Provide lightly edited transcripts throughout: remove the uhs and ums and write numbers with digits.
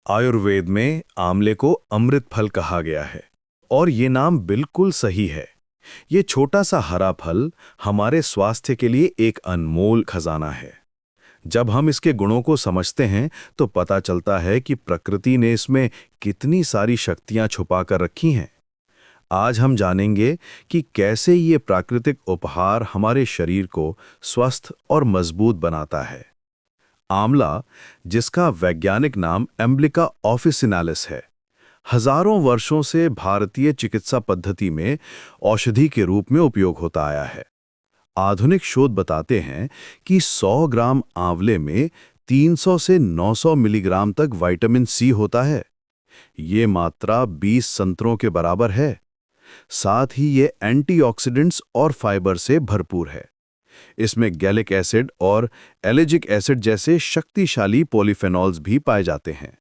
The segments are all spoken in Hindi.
आयुर्वेद में आंवले को अमृत फल कहा गया है और ये नाम बिल्कुल सही है। ये छोटा सा हरा फल हमारे स्वास्थ्य के लिए एक अनमोल खजाना है। जब हम इसके गुणों को समझते हैं तो पता चलता है कि प्रकृति ने इसमें कितनी सारी शक्तियां छुपा कर रखी हैं। आज हम जानेंगे कि कैसे ये प्राकृतिक उपहार हमारे शरीर को स्वस्थ और मजबूत बनाता है। आंवला, जिसका वैज्ञानिक नाम एम्ब्लिका ऑफिसिनालिस है, हजारों वर्षों से भारतीय चिकित्सा पद्धति में औषधि के रूप में उपयोग होता आया है। आधुनिक शोध बताते हैं कि 100 ग्राम आंवले में 300 से 900 मिलीग्राम तक विटामिन सी होता है। ये मात्रा 20 संतरों के बराबर है। साथ ही ये एंटीऑक्सीडेंट्स और फाइबर से भरपूर है। इसमें गैलिक एसिड और एलिजिक एसिड जैसे शक्तिशाली पॉलीफेनॉल्स भी पाए जाते हैं।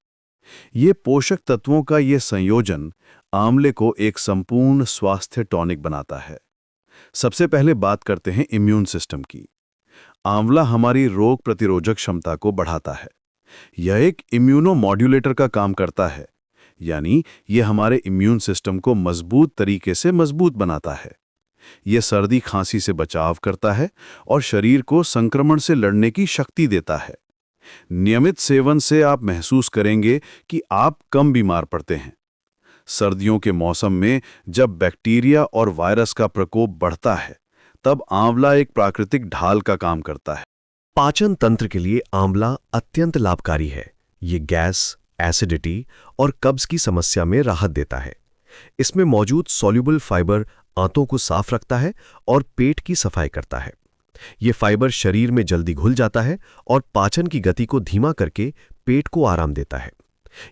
ये पोषक तत्वों का ये संयोजन आंवले को एक संपूर्ण स्वास्थ्य टॉनिक बनाता है। सबसे पहले बात करते हैं इम्यून सिस्टम की। आंवला हमारी रोग प्रतिरोधक क्षमता को बढ़ाता है। यह एक इम्यूनोमॉड्यूलेटर का काम करता है, यानी यह हमारे इम्यून सिस्टम को मजबूत तरीके से मजबूत बनाता है। यह सर्दी खांसी से बचाव करता है और शरीर को संक्रमण से लड़ने की शक्ति देता है। नियमित सेवन से आप महसूस करेंगे कि आप कम बीमार पड़ते हैं। सर्दियों के मौसम में जब बैक्टीरिया और वायरस का प्रकोप बढ़ता है, तब आंवला एक प्राकृतिक ढाल का काम करता है। पाचन तंत्र के लिए आंवला अत्यंत लाभकारी है। ये गैस, एसिडिटी और कब्ज की समस्या में राहत देता है। इसमें मौजूद सॉल्युबल फाइबर आंतों को साफ रखता है और पेट की सफाई करता है। ये फाइबर शरीर में जल्दी घुल जाता है और पाचन की गति को धीमा करके पेट को आराम देता है।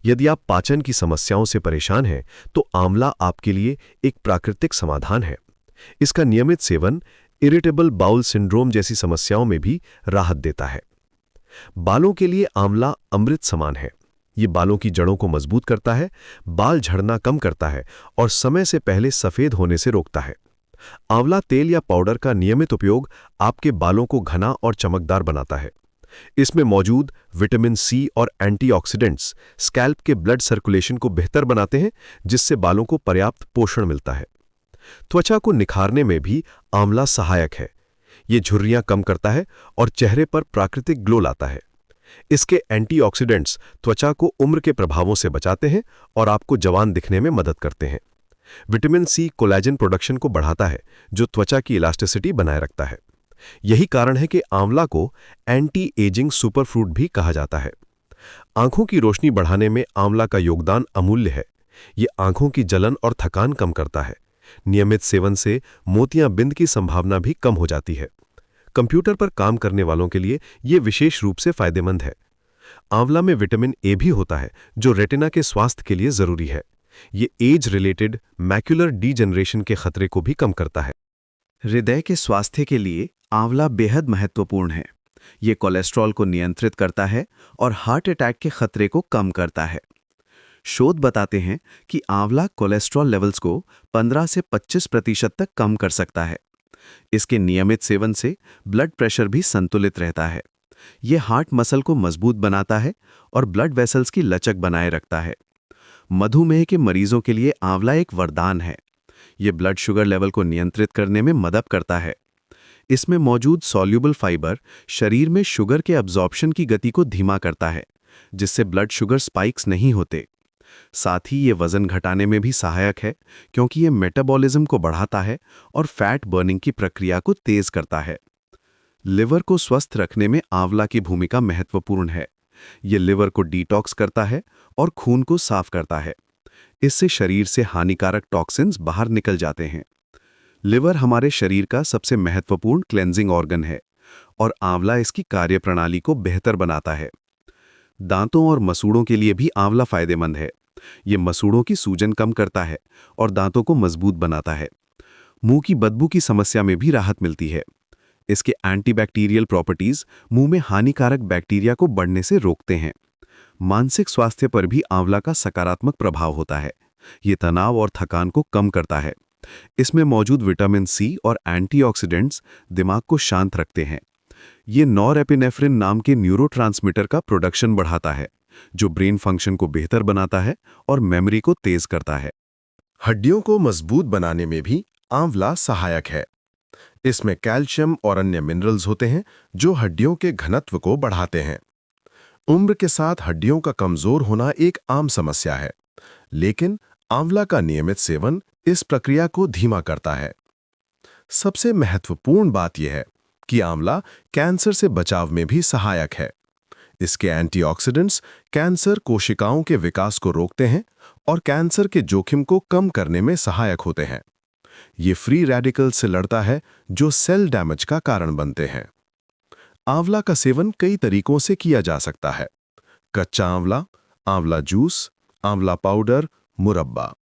यदि आप पाचन की समस्याओं से परेशान हैं, तो आंवला आपके लिए एक प्राकृतिक समाधान है। इसका नियमित सेवन इरिटेबल बाउल सिंड्रोम जैसी समस्याओं में भी राहत देता है। बालों के लिए आंवला अमृत समान है। ये बालों की जड़ों को मजबूत करता है, बाल झड़ना कम करता है और समय से पहले सफेद होने से रोकता है। आंवला तेल या पाउडर का नियमित उपयोग आपके बालों को घना और चमकदार बनाता है। इसमें मौजूद विटामिन सी और एंटीऑक्सीडेंट्स स्कैल्प के ब्लड सर्कुलेशन को बेहतर बनाते हैं, जिससे बालों को पर्याप्त पोषण मिलता है। त्वचा को निखारने में भी आंवला सहायक है। ये झुर्रियां कम करता है और चेहरे पर प्राकृतिक ग्लो लाता है। इसके एंटीऑक्सीडेंट्स त्वचा को उम्र के प्रभावों से बचाते हैं और आपको जवान दिखने में मदद करते हैं। विटामिन सी कोलेजन प्रोडक्शन को बढ़ाता है, जो त्वचा की इलास्टिसिटी बनाए रखता है। यही कारण है कि आंवला को एंटी एजिंग सुपरफ्रूट भी कहा जाता है। आंखों की रोशनी बढ़ाने में आंवला का योगदान अमूल्य है। ये आंखों की जलन और थकान कम करता है। नियमित सेवन से मोतियाबिंद की संभावना भी कम हो जाती है। कंप्यूटर पर काम करने वालों के लिए यह विशेष रूप से फायदेमंद है। आंवला में विटामिन ए भी होता है, जो रेटिना के स्वास्थ्य के लिए जरूरी है। ये एज रिलेटेड मैक्युलर डीजनरेशन के खतरे को भी कम करता है। हृदय के स्वास्थ्य के लिए आंवला बेहद महत्वपूर्ण है। ये कोलेस्ट्रॉल को नियंत्रित करता है और हार्ट अटैक के खतरे को कम करता है। शोध बताते हैं कि आंवला कोलेस्ट्रॉल लेवल्स को 15 से 25% तक कम कर सकता है। इसके नियमित सेवन से ब्लड प्रेशर भी संतुलित रहता है। यह हार्ट मसल को मजबूत बनाता है और ब्लड वेसल्स की लचक बनाए रखता है। मधुमेह के मरीजों के लिए आंवला एक वरदान है। यह ब्लड शुगर लेवल को नियंत्रित करने में मदद करता है। इसमें मौजूद सॉल्युबल फाइबर शरीर में शुगर के अब्जॉर्प्शन की गति को धीमा करता है, जिससे ब्लड शुगर स्पाइक्स नहीं होते। साथ ही ये वजन घटाने में भी सहायक है, क्योंकि ये मेटाबॉलिज्म को बढ़ाता है और फैट बर्निंग की प्रक्रिया को तेज करता है। लिवर को स्वस्थ रखने में आंवला की भूमिका महत्वपूर्ण है। ये लिवर को डिटॉक्स करता है और खून को साफ करता है। इससे शरीर से हानिकारक टॉक्सिन्स बाहर निकल जाते हैं। लिवर हमारे शरीर का सबसे महत्वपूर्ण क्लेंजिंग ऑर्गन है और आंवला इसकी कार्यप्रणाली को बेहतर बनाता है। दांतों और मसूड़ों के लिए भी आंवला फायदेमंद है। ये मसूड़ों की सूजन कम करता है और दांतों को मजबूत बनाता है। मुंह की बदबू की समस्या में भी राहत मिलती है। इसके एंटीबैक्टीरियल प्रॉपर्टीज मुंह में हानिकारक बैक्टीरिया को बढ़ने से रोकते हैं। मानसिक स्वास्थ्य पर भी आंवला का सकारात्मक प्रभाव होता है। ये तनाव और थकान को कम करता है। इसमें मौजूद विटामिन सी और एंटीऑक्सीडेंट्स दिमाग को शांत रखते हैं। ये नॉरएपिनेफ्रिन नाम के न्यूरोट्रांसमीटर का प्रोडक्शन बढ़ाता है, जो ब्रेन फंक्शन को बेहतर बनाता है और मेमोरी को तेज करता है। हड्डियों को मजबूत बनाने में भी आंवला सहायक है। इसमें कैल्शियम और अन्य मिनरल्स होते हैं जो हड्डियों के घनत्व को बढ़ाते हैं। उम्र के साथ हड्डियों का कमजोर होना एक आम समस्या है, लेकिन आंवला का नियमित सेवन इस प्रक्रिया को धीमा करता है। सबसे महत्वपूर्ण बात यह है कि आंवला कैंसर से बचाव में भी सहायक है। इसके एंटीऑक्सीडेंट्स कैंसर कोशिकाओं के विकास को रोकते हैं और कैंसर के जोखिम को कम करने में सहायक होते हैं। ये फ्री रेडिकल से लड़ता है जो सेल डैमेज का कारण बनते हैं। आंवला का सेवन कई तरीकों से किया जा सकता है। कच्चा आंवला, आंवला जूस, आंवला पाउडर, मुरब्बा।